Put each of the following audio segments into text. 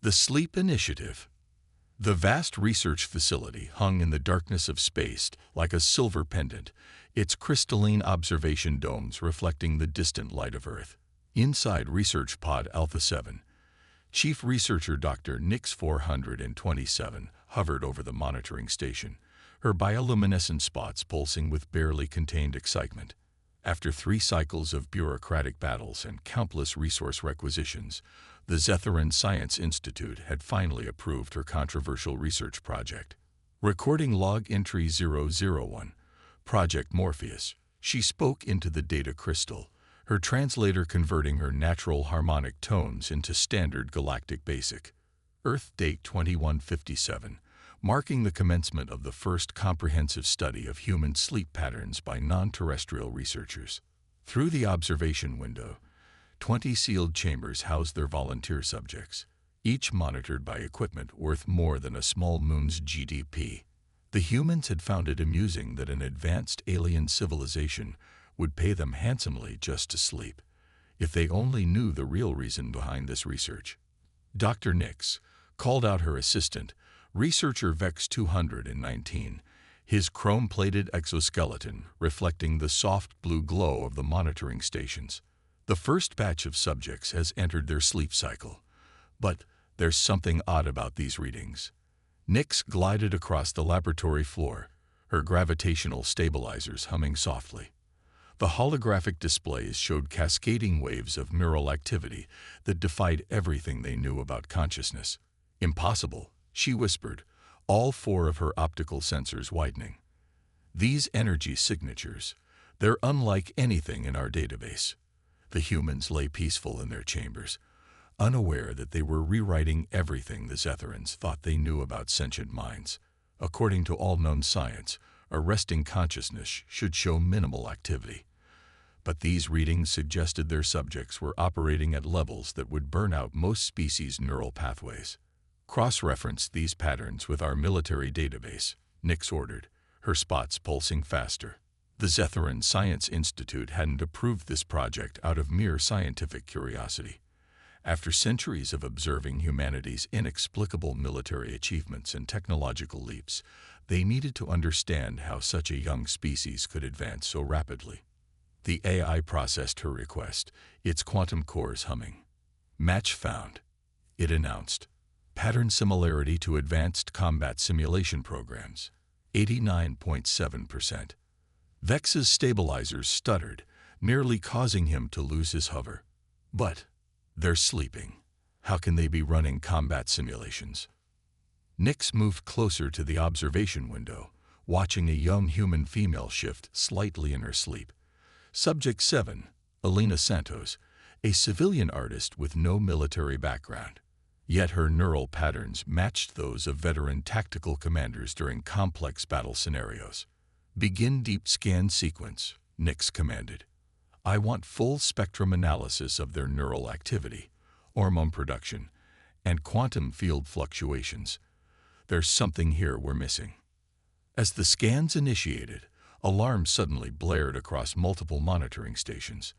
The Sleep Initiative. The vast research facility hung in the darkness of space like a silver pendant, its crystalline observation domes reflecting the distant light of Earth. Inside Research Pod Alpha 7, Chief Researcher Dr. Nix 427 hovered over the monitoring station, her bioluminescent spots pulsing with barely contained excitement. After 3 cycles of bureaucratic battles and countless resource requisitions, the HFY Science Institute had finally approved her controversial research project. Recording log entry 001, Project Morpheus, she spoke into the data crystal, her translator converting her natural harmonic tones into standard galactic basic. Earth date 2157, marking the commencement of the first comprehensive study of human sleep patterns by non-terrestrial researchers. Through the observation window, 20 sealed chambers housed their volunteer subjects, each monitored by equipment worth more than a small moon's GDP. The humans had found it amusing that an advanced alien civilization would pay them handsomely just to sleep, if they only knew the real reason behind this research. Dr. Nix called out her assistant, researcher Vex 219, his chrome-plated exoskeleton reflecting the soft blue glow of the monitoring stations. The first batch of subjects has entered their sleep cycle, but there's something odd about these readings. Nix glided across the laboratory floor, her gravitational stabilizers humming softly. The holographic displays showed cascading waves of neural activity that defied everything they knew about consciousness. Impossible, she whispered, all 4 of her optical sensors widening. These energy signatures, they're unlike anything in our database. The humans lay peaceful in their chambers, unaware that they were rewriting everything the Zetherans thought they knew about sentient minds. According to all known science, a resting consciousness should show minimal activity. But these readings suggested their subjects were operating at levels that would burn out most species' neural pathways. Cross-reference these patterns with our military database, Nix ordered, her spots pulsing faster. The HFY Science Institute hadn't approved this project out of mere scientific curiosity. After centuries of observing humanity's inexplicable military achievements and technological leaps, they needed to understand how such a young species could advance so rapidly. The AI processed her request, its quantum cores humming. Match found, it announced. Pattern similarity to advanced combat simulation programs, 89.7%. Vex's stabilizers stuttered, nearly causing him to lose his hover. But they're sleeping. How can they be running combat simulations? Nix moved closer to the observation window, watching a young human female shift slightly in her sleep. Subject 7, Elena Santos, a civilian artist with no military background. Yet her neural patterns matched those of veteran tactical commanders during complex battle scenarios. Begin deep scan sequence, Nix commanded. I want full spectrum analysis of their neural activity, hormone production, and quantum field fluctuations. There's something here we're missing. As the scans initiated, alarms suddenly blared across multiple monitoring stations.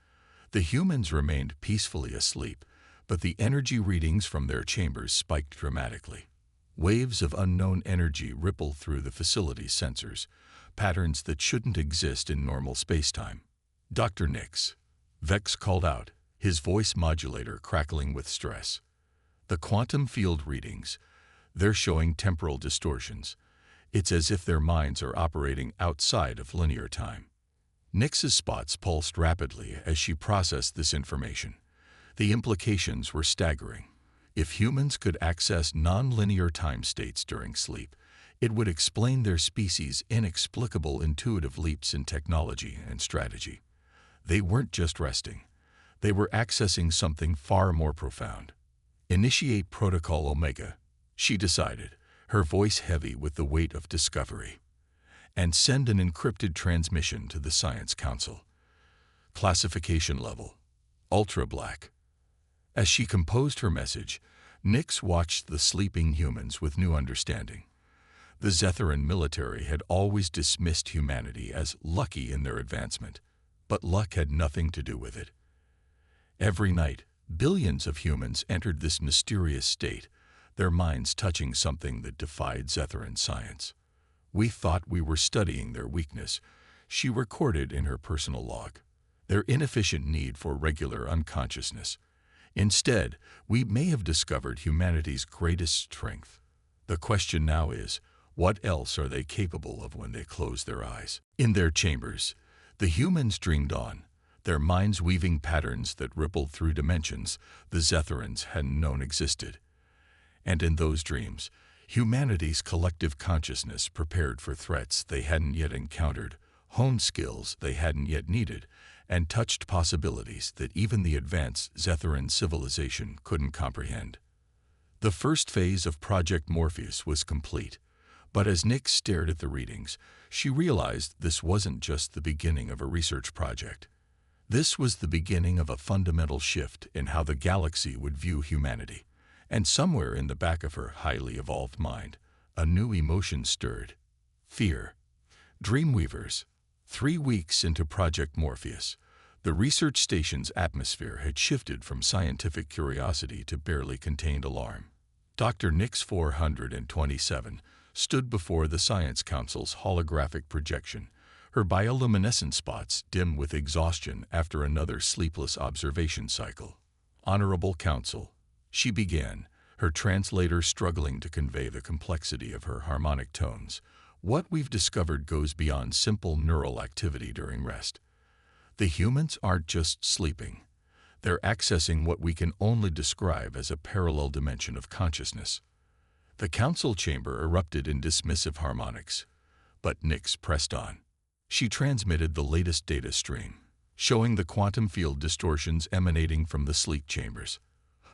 The humans remained peacefully asleep, but the energy readings from their chambers spiked dramatically. Waves of unknown energy rippled through the facility's sensors, patterns that shouldn't exist in normal spacetime. Dr. Nix, Vex called out, his voice modulator crackling with stress. The quantum field readings, they're showing temporal distortions. It's as if their minds are operating outside of linear time. Nix's spots pulsed rapidly as she processed this information. The implications were staggering. If humans could access non-linear time states during sleep, it would explain their species' inexplicable intuitive leaps in technology and strategy. They weren't just resting. They were accessing something far more profound. Initiate Protocol Omega, she decided, her voice heavy with the weight of discovery. And send an encrypted transmission to the Science Council. Classification level, Ultra Black. As she composed her message, Nix watched the sleeping humans with new understanding. The Zetharan military had always dismissed humanity as lucky in their advancement, but luck had nothing to do with it. Every night, billions of humans entered this mysterious state, their minds touching something that defied Zethoran science. "We thought we were studying their weakness," she recorded in her personal log, "their inefficient need for regular unconsciousness. Instead, we may have discovered humanity's greatest strength. The question now is, what else are they capable of when they close their eyes?" In their chambers, the humans dreamed on, their minds weaving patterns that rippled through dimensions the Zetherans hadn't known existed. And in those dreams, humanity's collective consciousness prepared for threats they hadn't yet encountered, honed skills they hadn't yet needed, and touched possibilities that even the advanced Zethoran civilization couldn't comprehend. The first phase of Project Morpheus was complete, but as Nyx stared at the readings, she realized this wasn't just the beginning of a research project. This was the beginning of a fundamental shift in how the galaxy would view humanity. And somewhere in the back of her highly evolved mind, a new emotion stirred: fear. Dreamweavers. 3 weeks into Project Morpheus, the research station's atmosphere had shifted from scientific curiosity to barely contained alarm. Dr. Nyx 427 stood before the Science Council's holographic projection, her bioluminescent spots dim with exhaustion after another sleepless observation cycle. "Honorable Council," she began, her translator struggling to convey the complexity of her harmonic tones, "what we've discovered goes beyond simple neural activity during rest. The humans aren't just sleeping. They're accessing what we can only describe as a parallel dimension of consciousness." The council chamber erupted in dismissive harmonics, but Nyx pressed on. She transmitted the latest data stream, showing the quantum field distortions emanating from the sleep chambers.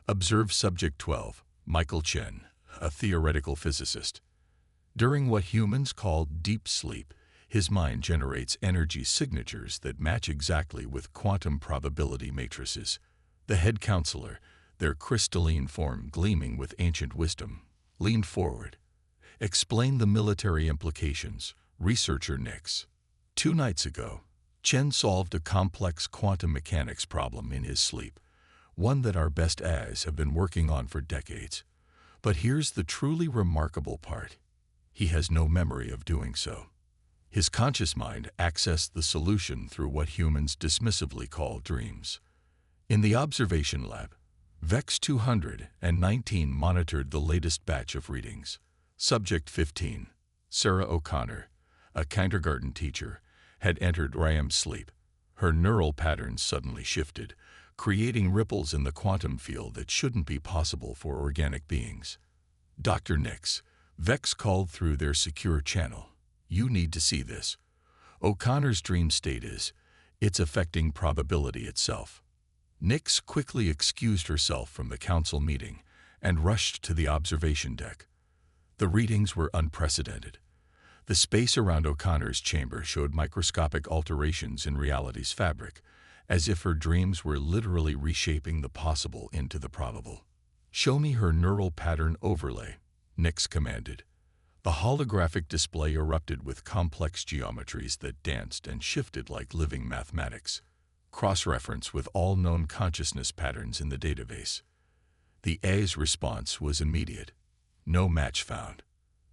Observe Subject 12, Michael Chen, a theoretical physicist. During what humans call deep sleep, his mind generates energy signatures that match exactly with quantum probability matrices. The head counselor, their crystalline form gleaming with ancient wisdom, leaned forward. "Explain the military implications, researcher Nyx." 2 nights ago, Chen solved a complex quantum mechanics problem in his sleep, one that our best AIs have been working on for decades. But here's the truly remarkable part: he has no memory of doing so. His conscious mind accessed the solution through what humans dismissively call dreams. In the observation lab, VEX 219 monitored the latest batch of readings. Subject 15, Sarah O'Connor, a kindergarten teacher, had entered REM sleep. Her neural patterns suddenly shifted, creating ripples in the quantum field that shouldn't be possible for organic beings. "Dr. Nyx," VEX called through their secure channel, "you need to see this. O'Connor's dream state it's affecting probability itself." Nyx quickly excused herself from the council meeting and rushed to the observation deck. The readings were unprecedented. The space around O'Connor's chamber showed microscopic alterations in reality's fabric, as if her dreams were literally reshaping the possible into the probable. "Show me her neural pattern overlay," Nyx commanded. The holographic display erupted with complex geometries that danced and shifted like living mathematics. Cross-reference with all known consciousness patterns in the database. The A's response was immediate. "No match found.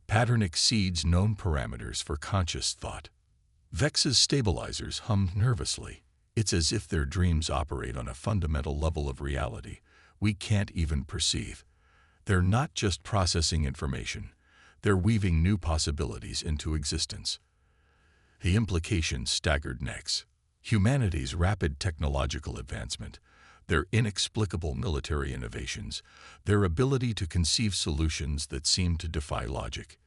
Pattern exceeds known parameters for conscious thought." VEX's stabilizers hummed nervously. "It's as if their dreams operate on a fundamental level of reality we can't even perceive. They're not just processing information, they're weaving new possibilities into existence." The implications staggered Nyx. Humanity's rapid technological advancement, their inexplicable military innovations, their ability to conceive solutions that seemed to defy logic.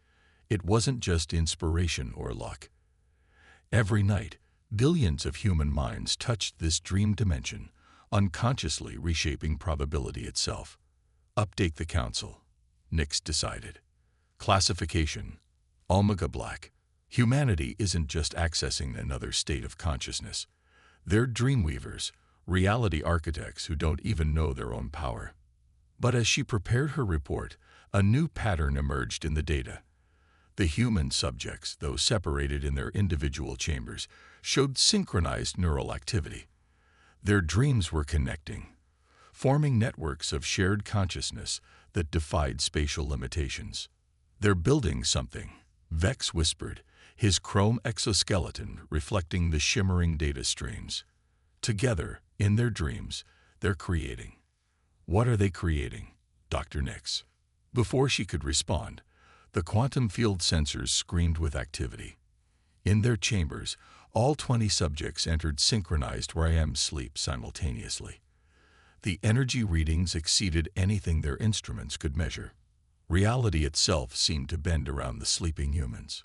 It wasn't just inspiration or luck. Every night, billions of human minds touched this dream dimension, unconsciously reshaping probability itself. "Update the council," Nyx decided. Classification: Omega Black. Humanity isn't just accessing another state of consciousness. They're dreamweavers, reality architects who don't even know their own power. But as she prepared her report, a new pattern emerged in the data. The human subjects, though separated in their individual chambers, showed synchronized neural activity. Their dreams were connecting, forming networks of shared consciousness that defied spatial limitations. "They're building something," Vex whispered, his chrome exoskeleton reflecting the shimmering data streams. Together, in their dreams, they're creating. "What are they creating, Dr. Nix?" Before she could respond, the quantum field sensors screamed with activity. In their chambers, all 20 subjects entered synchronized REM sleep simultaneously. The energy readings exceeded anything their instruments could measure. Reality itself seemed to bend around the sleeping humans.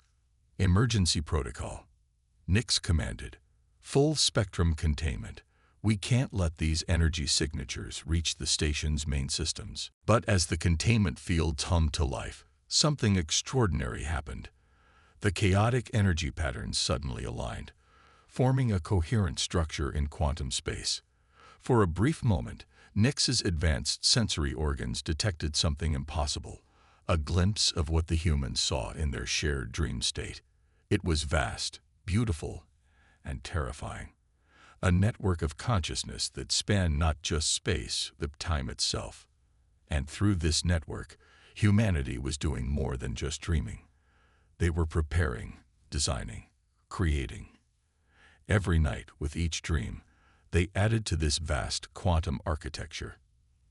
"Emergency protocol," Nix commanded. "Full spectrum containment. We can't let these energy signatures reach the station's main systems." But as the containment fields hummed to life, something extraordinary happened. The chaotic energy patterns suddenly aligned, forming a coherent structure in quantum space. For a brief moment, Nix's advanced sensory organs detected something impossible, a glimpse of what the humans saw in their shared dream state. It was vast, beautiful, and terrifying. A network of consciousness that spanned not just space, but time itself. And through this network, humanity was doing more than just dreaming. They were preparing, designing, creating. Every night, with each dream, they added to this vast quantum architecture.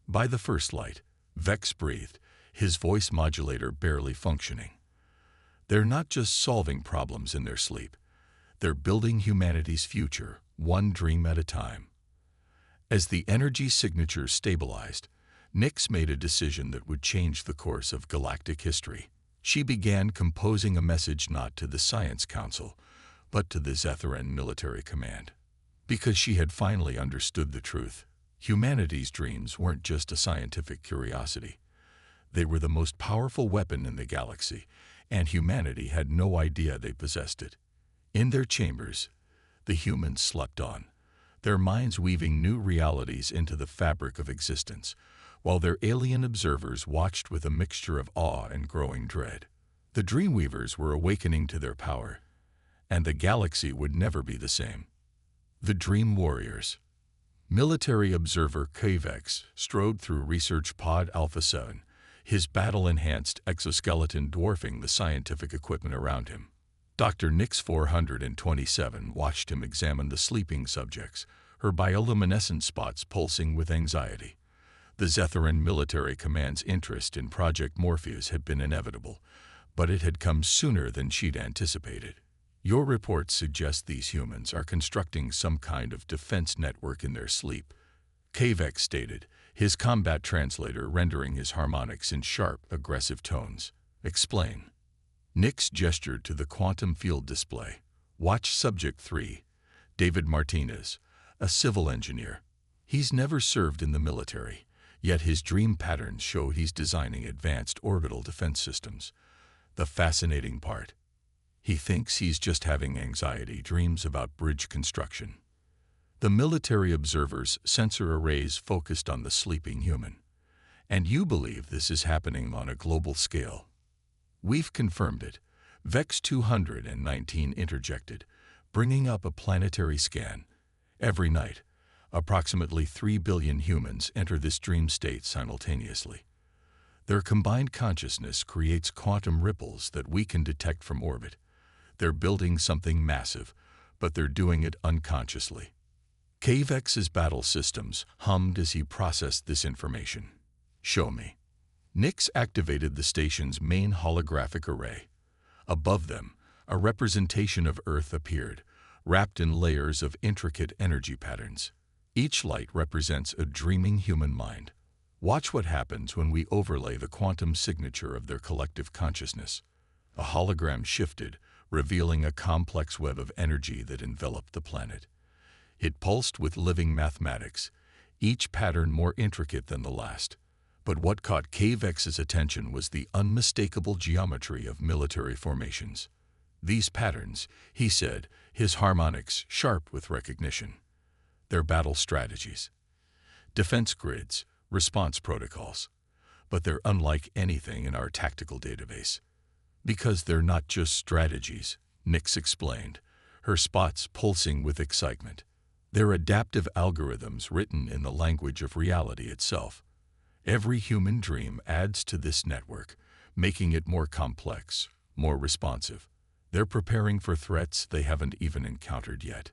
By the first light, Vex breathed, his voice modulator barely functioning. "They're not just solving problems in their sleep. They're building humanity's future, one dream at a time." As the energy signature stabilized, Nix made a decision that would change the course of galactic history. She began composing a message not to the Science Council, but to the Zetheran Military Command. Because she had finally understood the truth. Humanity's dreams weren't just a scientific curiosity. They were the most powerful weapon in the galaxy, and humanity had no idea they possessed it. In their chambers, the humans slept on, their minds weaving new realities into the fabric of existence, while their alien observers watched with a mixture of awe and growing dread. The Dreamweavers were awakening to their power, and the galaxy would never be the same. The Dream Warriors. Military observer Kvex strode through Research Pod Alpha 7, his battle-enhanced exoskeleton dwarfing the scientific equipment around him. Dr. Nix 427 watched him examine the sleeping subjects, her bioluminescent spots pulsing with anxiety. The Zetheran Military Command's interest in Project Morpheus had been inevitable, but it had come sooner than she'd anticipated. "Your reports suggest these humans are constructing some kind of defense network in their sleep," Kvex stated, his combat translator rendering his harmonics in sharp, aggressive tones. "Explain." Nix gestured to the quantum field display. "Watch Subject 3, David Martinez, a civil engineer. He's never served in the military, yet his dream patterns show he's designing advanced orbital defense systems. The fascinating part, he thinks he's just having anxiety dreams about bridge construction." The military observer's sensor arrays focused on the sleeping human. "And you believe this is happening on a global scale?" "We've confirmed it," Vex 219 interjected, bringing up a planetary scan. "Every night, approximately 3 billion humans enter this dream state simultaneously. Their combined consciousness creates quantum ripples that we can detect from orbit. They're building something massive, but they're doing it unconsciously." Kvex's battle systems hummed as he processed this information. "Show me." Nix activated the station's main holographic array. Above them, a representation of Earth appeared, wrapped in layers of intricate energy patterns. Each light represents a dreaming human mind. "Watch what happens when we overlay the quantum signature of their collective consciousness." A hologram shifted, revealing a complex web of energy that enveloped the planet. It pulsed with living mathematics, each pattern more intricate than the last. But what caught Kvex's attention was the unmistakable geometry of military formations. "These patterns," he said, his harmonics sharp with recognition. "They're battle strategies. Defense grids, response protocols. But they're unlike anything in our tactical database. Because they're not just strategies," Nix explained, her spots pulsing with excitement. "They're adaptive algorithms written in the language of reality itself. Every human dream adds to this network, making it more complex, more responsive. They're preparing for threats they haven't even encountered yet.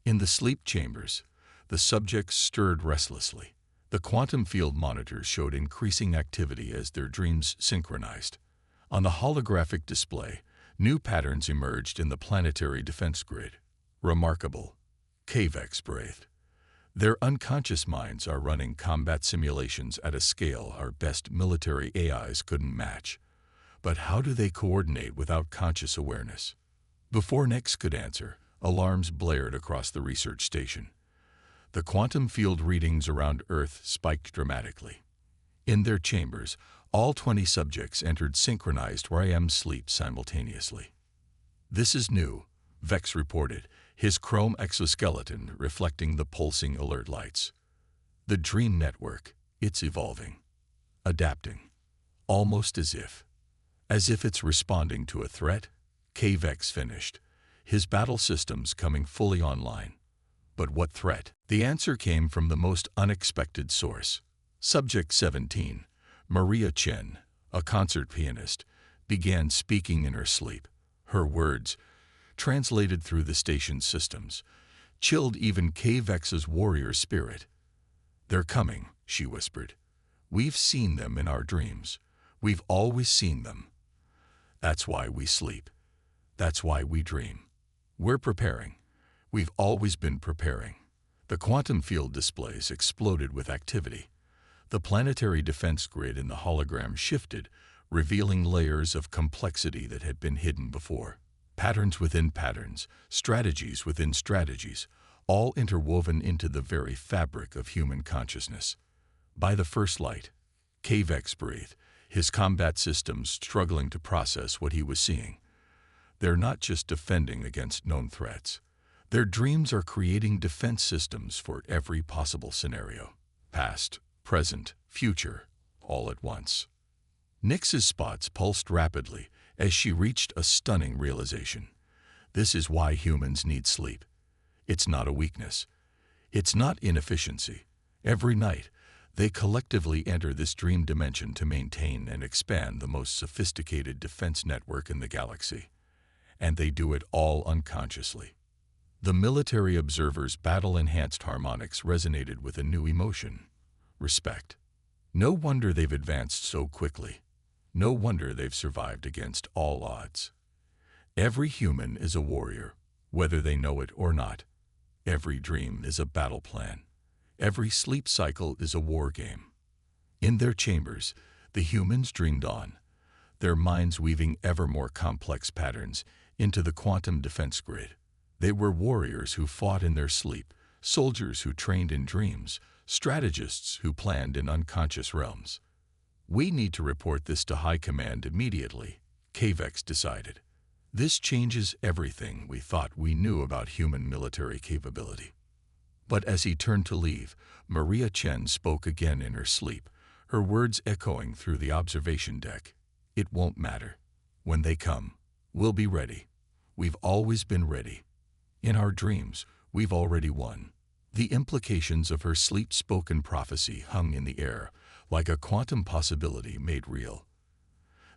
In the sleep chambers, the subjects stirred restlessly. The quantum field monitors showed increasing activity as their dreams synchronized. On the holographic display, new patterns emerged in the planetary defense grid. Remarkable, HFY breathed. Their unconscious minds are running combat simulations at a scale our best military AIs couldn't match. But how do they coordinate without conscious awareness? Before Nix could answer, alarms blared across the research station. The quantum field readings around Earth spiked dramatically. In their chambers, all 20 subjects entered synchronized REM sleep simultaneously. "This is new," Vex reported, his chrome exoskeleton reflecting the pulsing alert lights. "The dream network, it's evolving, adapting, almost as if it's responding to a threat." Vex finished, his battle systems coming fully online. But what threat? The answer came from the most unexpected source. Subject 17, Maria Chen, a concert pianist, began speaking in her sleep. Her words, translated through the station's systems, chilled even Vex's warrior spirit. "They're coming," she whispered. "We've seen them in our dreams. We've always seen them. That's why we sleep. That's why we dream. We're preparing. We've always been preparing." The quantum field displays exploded with activity. The planetary defense grid in the hologram shifted, revealing layers of complexity that had been hidden before. Patterns within patterns, strategies within strategies, all interwoven into the very fabric of human consciousness. By the first light, Vex breathed, his combat systems struggling to process what he was seeing. They're not just defending against known threats. Their dreams are creating defense systems for every possible scenario. Past, present, future, all at once. Nix's spots pulsed rapidly as she reached a stunning realization. This is why humans need sleep. It's not a weakness. It's not inefficiency. Every night, they collectively enter this dream dimension to maintain and expand the most sophisticated defense network in the galaxy. And they do it all unconsciously. The military observer's battle-enhanced harmonics resonated with a new emotion: respect. No wonder they've advanced so quickly. No wonder they've survived against all odds. Every human is a warrior, whether they know it or not. Every dream is a battle plan. Every sleep cycle is a war game. In their chambers, the humans dreamed on, their minds weaving ever more complex patterns into the quantum defense grid. They were warriors who fought in their sleep, soldiers who trained in dreams, strategists who planned in unconscious realms. "We need to report this to High Command immediately," Vex decided. "This changes everything we thought we knew about human military capability." But as he turned to leave, Maria Chen spoke again in her sleep, her words echoing through the observation deck. "It won't matter. When they come, we'll be ready. We've always been ready. In our dreams, we've already won." The implications of her sleep-spoken prophecy hung in the air, like a quantum possibility made real.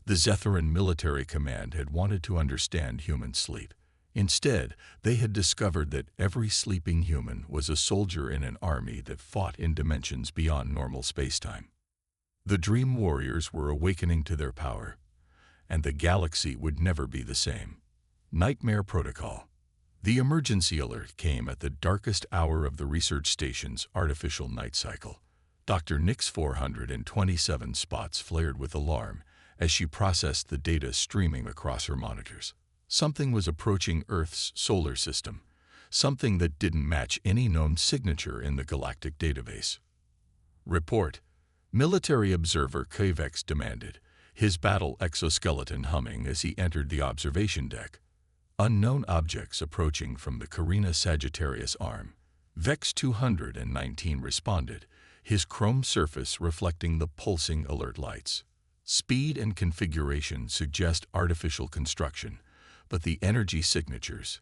The Zetheran military command had wanted to understand human sleep. Instead, they had discovered that every sleeping human was a soldier in an army that fought in dimensions beyond normal spacetime. The Dream Warriors were awakening to their power, and the galaxy would never be the same. Nightmare Protocol. The emergency alert came at the darkest hour of the research station's artificial night cycle. Dr. Nix 427 spots flared with alarm as she processed the data streaming across her monitors. Something was approaching Earth's solar system, something that didn't match any known signature in the galactic database. "Report," military observer Vex demanded, his battle exoskeleton humming as he entered the observation deck. "Unknown objects approaching from the Carina Sagittarius arm." Vex 219 responded, his chrome surface reflecting the pulsing alert lights. Speed and configuration suggest artificial construction, but the energy signatures,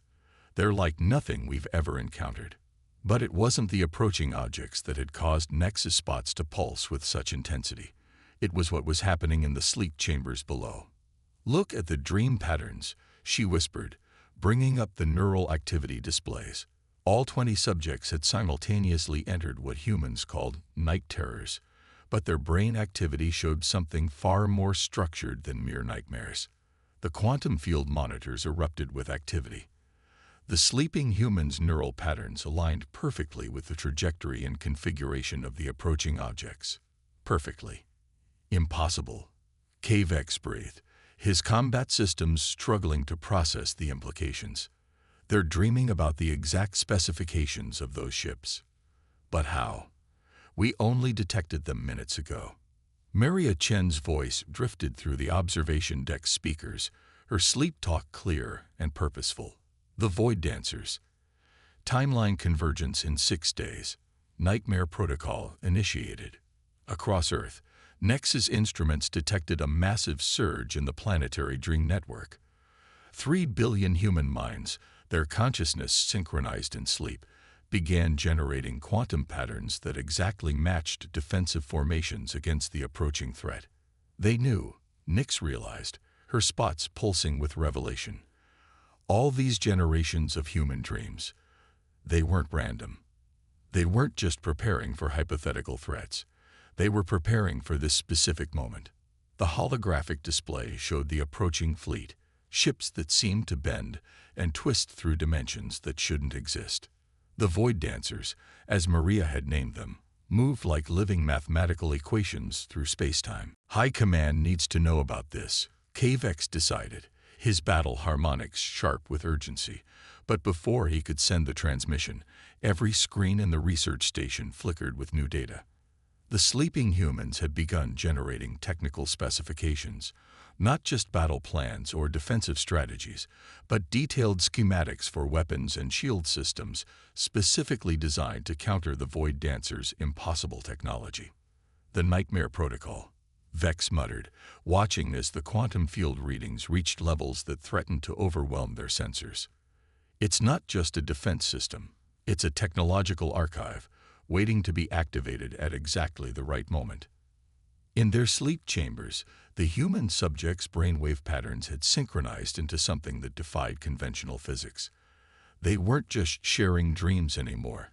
they're like nothing we've ever encountered. But it wasn't the approaching objects that had caused Nex's spots to pulse with such intensity. It was what was happening in the sleep chambers below. "Look at the dream patterns," she whispered, bringing up the neural activity displays. All 20 subjects had simultaneously entered what humans called night terrors, but their brain activity showed something far more structured than mere nightmares. The quantum field monitors erupted with activity. The sleeping humans' neural patterns aligned perfectly with the trajectory and configuration of the approaching objects. Perfectly. Impossible. K-Vex breathed, his combat systems struggling to process the implications. They're dreaming about the exact specifications of those ships. But how? We only detected them minutes ago. Maria Chen's voice drifted through the observation deck speakers, her sleep talk clear and purposeful. The Void Dancers. Timeline convergence in 6 days. Nightmare protocol initiated. Across Earth, Nex's instruments detected a massive surge in the planetary dream network. 3 billion human minds, their consciousness synchronized in sleep, began generating quantum patterns that exactly matched defensive formations against the approaching threat. They knew, Nyx realized, her spots pulsing with revelation. All these generations of human dreams, they weren't random. They weren't just preparing for hypothetical threats. They were preparing for this specific moment. The holographic display showed the approaching fleet, ships that seemed to bend and twist through dimensions that shouldn't exist. The Void Dancers, as Maria had named them, moved like living mathematical equations through space-time. High Command needs to know about this, K-Vex decided, his battle harmonics sharp with urgency. But before he could send the transmission, every screen in the research station flickered with new data. The sleeping humans had begun generating technical specifications, not just battle plans or defensive strategies, but detailed schematics for weapons and shield systems specifically designed to counter the Void Dancers' impossible technology. The Nightmare Protocol, Vex muttered, watching as the quantum field readings reached levels that threatened to overwhelm their sensors. It's not just a defense system, it's a technological archive, waiting to be activated at exactly the right moment. In their sleep chambers, the human subjects' brainwave patterns had synchronized into something that defied conventional physics. They weren't just sharing dreams anymore.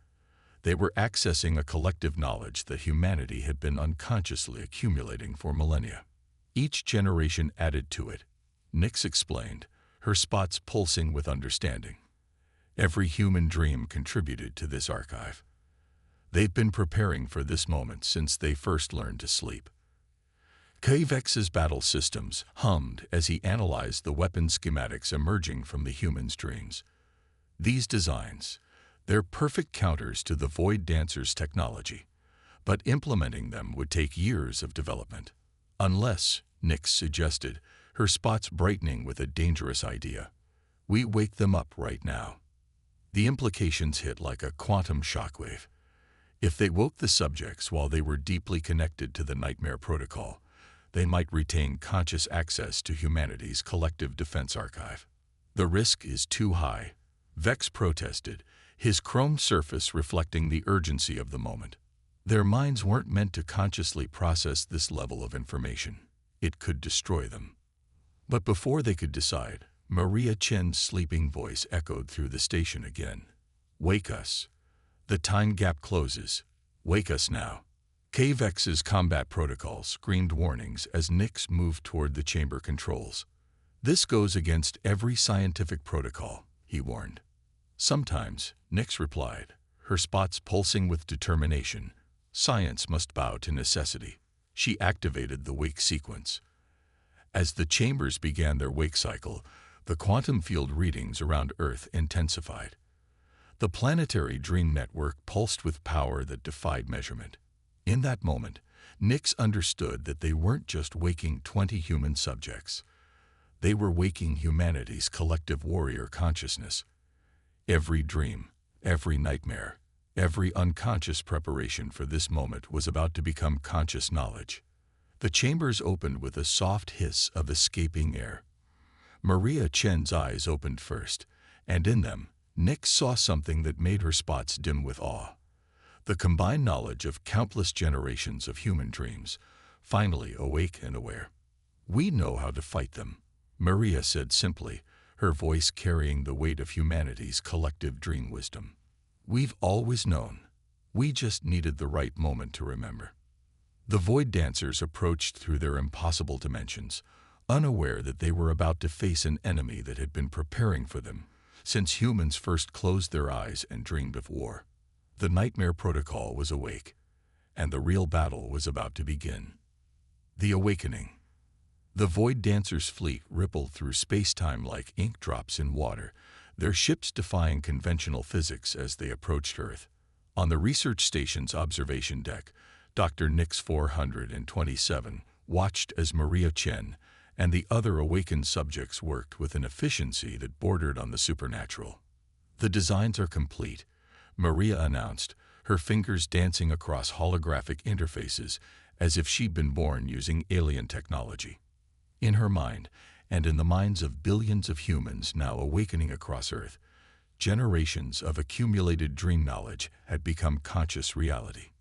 They were accessing a collective knowledge that humanity had been unconsciously accumulating for millennia. Each generation added to it, Nyx explained, her spots pulsing with understanding. Every human dream contributed to this archive. They've been preparing for this moment since they first learned to sleep. K-Vex's battle systems hummed as he analyzed the weapon schematics emerging from the humans' dreams. These designs, they're perfect counters to the Void Dancers' technology, but implementing them would take years of development. Unless, Nyx suggested, her spots brightening with a dangerous idea. We wake them up right now. The implications hit like a quantum shockwave. If they woke the subjects while they were deeply connected to the Nightmare Protocol, they might retain conscious access to humanity's collective defense archive. The risk is too high, Vex protested, his chrome surface reflecting the urgency of the moment. Their minds weren't meant to consciously process this level of information. It could destroy them. But before they could decide, Maria Chen's sleeping voice echoed through the station again. "Wake us. The time gap closes. Wake us now." K-Vex's combat protocol screamed warnings as Nyx moved toward the chamber controls. "This goes against every scientific protocol," he warned. "Sometimes," Nyx replied, her spots pulsing with determination, "science must bow to necessity." She activated the wake sequence. As the chambers began their wake cycle, the quantum field readings around Earth intensified. The planetary dream network pulsed with power that defied measurement. In that moment, Nyx understood that they weren't just waking 20 human subjects. They were waking humanity's collective warrior consciousness. Every dream, every nightmare, every unconscious preparation for this moment was about to become conscious knowledge. The chambers opened with a soft hiss of escaping air. Maria Chen's eyes opened first, and in them, Nix saw something that made her spots dim with awe. The combined knowledge of countless generations of human dreams, finally awake and aware. "We know how to fight them," Maria said simply, her voice carrying the weight of humanity's collective dream wisdom. "We've always known. We just needed the right moment to remember." The Void Dancers approached through their impossible dimensions, unaware that they were about to face an enemy that had been preparing for them since humans first closed their eyes and dreamed of war. The Nightmare Protocol was awake, and the real battle was about to begin. The Awakening. The Void Dancers' fleet rippled through space-time like ink drops in water, their ships defying conventional physics as they approached Earth. On the research station's observation deck, Dr. Nix 427 watched as Maria Chen and the other awakened subjects worked with an efficiency that bordered on the supernatural. "The designs are complete," Maria announced, her fingers dancing across holographic interfaces as if she'd been born using alien technology. In her mind, and in the minds of billions of humans now awakening across Earth, generations of accumulated dream knowledge had become conscious reality.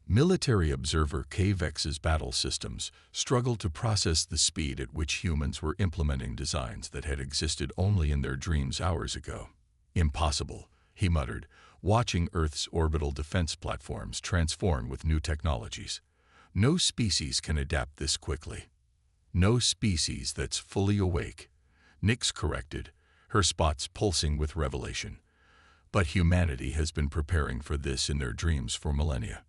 Military observer KVEX's battle systems struggled to process the speed at which humans were implementing designs that had existed only in their dreams hours ago. "Impossible," he muttered, watching Earth's orbital defense platforms transform with new technologies. "No species can adapt this quickly." "No species that's fully awake," Nix corrected, her spots pulsing with revelation. "But humanity has been preparing for this in their dreams for millennia.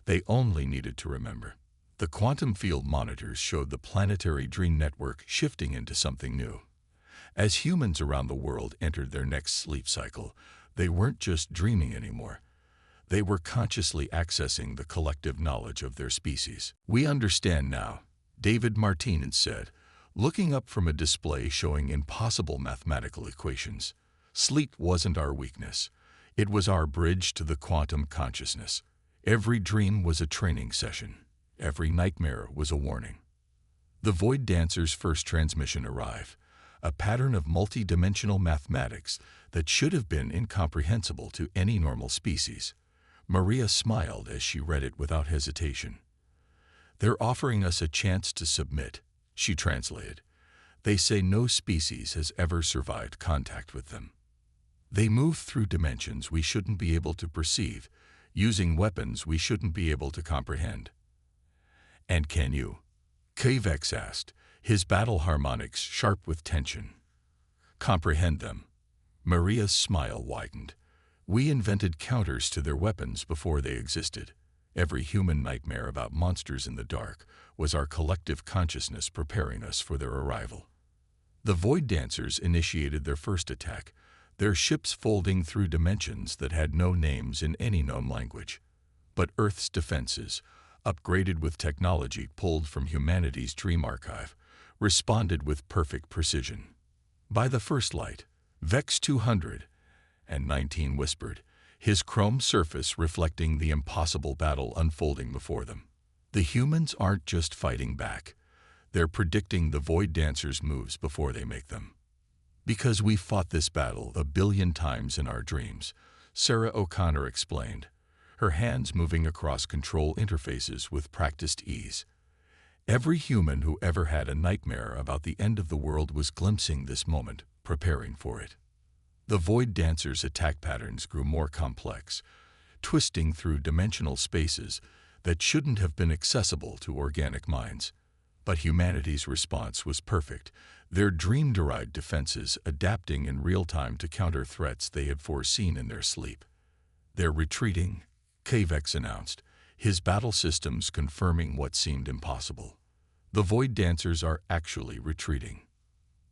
They only needed to remember." The quantum field monitors showed the planetary dream network shifting into something new. As humans around the world entered their next sleep cycle, they weren't just dreaming anymore. They were consciously accessing the collective knowledge of their species. "We understand now," David Martinez said, looking up from a display showing impossible mathematical equations. "Sleep wasn't our weakness. It was our bridge to the quantum consciousness. Every dream was a training session. Every nightmare was a warning." The Void Dancers' first transmission arrived, a pattern of multi-dimensional mathematics that should have been incomprehensible to any normal species. Maria smiled as she read it without hesitation. "They're offering us a chance to submit," she translated. "They say no species has ever survived contact with them. They move through dimensions we shouldn't be able to perceive, using weapons we shouldn't be able to comprehend." "And can you?" KVEX asked, his battle harmonics sharp with tension. "Comprehend them?" Maria's smile widened. "We invented counters to their weapons before they existed. Every human nightmare about monsters in the dark was our collective consciousness preparing us for their arrival." The Void Dancers initiated their first attack, their ships folding through dimensions that had no names in any known language. But Earth's defenses, upgraded with technology pulled from humanity's dream archive, responded with perfect precision. By the first light, Vex 219 whispered, his chrome surface reflecting the impossible battle unfolding before them. "The humans aren't just fighting back. They're predicting the Void Dancers' moves before they make them. Because we fought this battle 1,000,000,000 times in our dreams," Sarah O'Connor explained, her hands moving across control interfaces with practiced ease. "Every human who ever had a nightmare about the end of the world was glimpsing this moment, preparing for it." The Void Dancers' attack patterns grew more complex, twisting through dimensional spaces that shouldn't have been accessible to organic minds. But humanity's response was perfect, their dream-derived defenses adapting in real time to counter threats they had foreseen in their sleep. "They're retreating," KVEX announced, his battle systems confirming what seemed impossible. "The Void Dancers are actually retreating."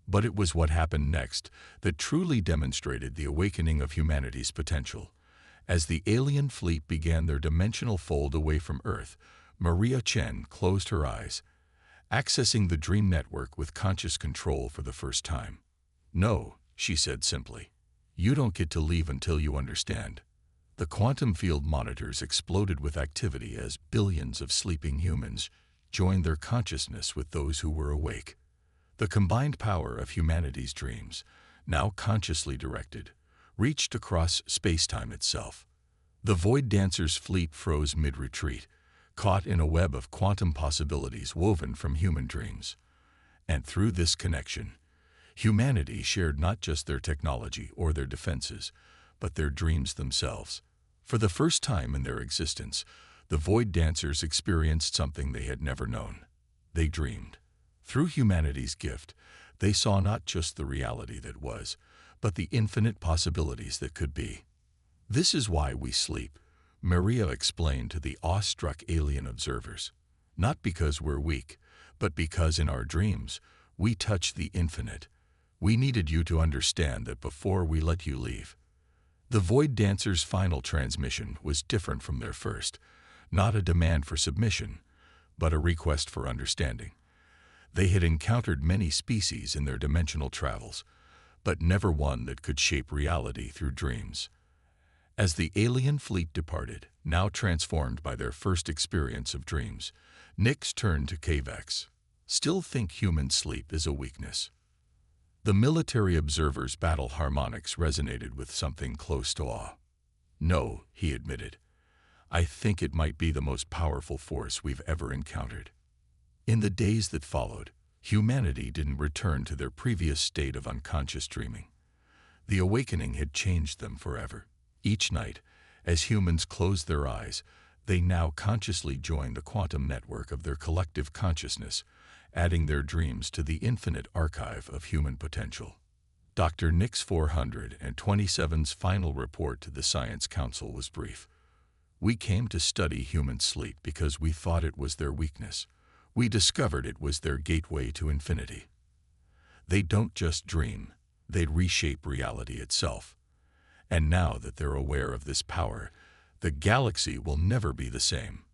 But it was what happened next that truly demonstrated the awakening of humanity's potential. As the alien fleet began their dimensional fold away from Earth, Maria Chen closed her eyes, accessing the dream network with conscious control for the first time. "No," she said simply. "You don't get to leave until you understand." The quantum field monitors exploded with activity as billions of sleeping humans joined their consciousness with those who were awake. The combined power of humanity's dreams, now consciously directed, reached across space-time itself. The Void Dancer's fleet froze mid-retreat, caught in a web of quantum possibilities woven from human dreams. And through this connection, humanity shared not just their technology or their defenses, but their dreams themselves. For the first time in their existence, the Void Dancers experienced something they had never known. They dreamed. Through humanity's gift, they saw not just the reality that was, but the infinite possibilities that could be. "This is why we sleep," Maria explained to the awestruck alien observers. "Not because we're weak, but because in our dreams, we touch the infinite. We needed you to understand that before we let you leave." The Void Dancers' final transmission was different from their first, not a demand for submission, but a request for understanding. They had encountered many species in their dimensional travels, but never one that could shape reality through dreams. As the alien fleet departed, now transformed by their first experience of dreams, Nix turned to Kavex. "Still think human sleep is a weakness?" The military observer's battle harmonics resonated with something close to awe. "No," he admitted. "I think it might be the most powerful force we've ever encountered." In the days that followed, humanity didn't return to their previous state of unconscious dreaming. The awakening had changed them forever. Each night, as humans closed their eyes, they now consciously joined the quantum network of their collective consciousness, adding their dreams to the infinite archive of human potential. Dr. Nix 427's final report to the Science Council was brief. "We came to study human sleep because we thought it was their weakness. We discovered it was their gateway to infinity. They don't just dream, they reshape reality itself. And now that they're aware of this power, the galaxy will never be the same."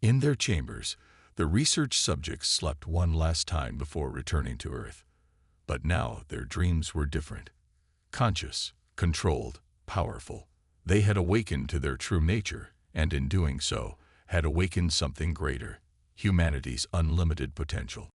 In their chambers, the research subjects slept one last time before returning to Earth. But now their dreams were different. Conscious, controlled, powerful. They had awakened to their true nature, and in doing so, had awakened something greater: humanity's unlimited potential.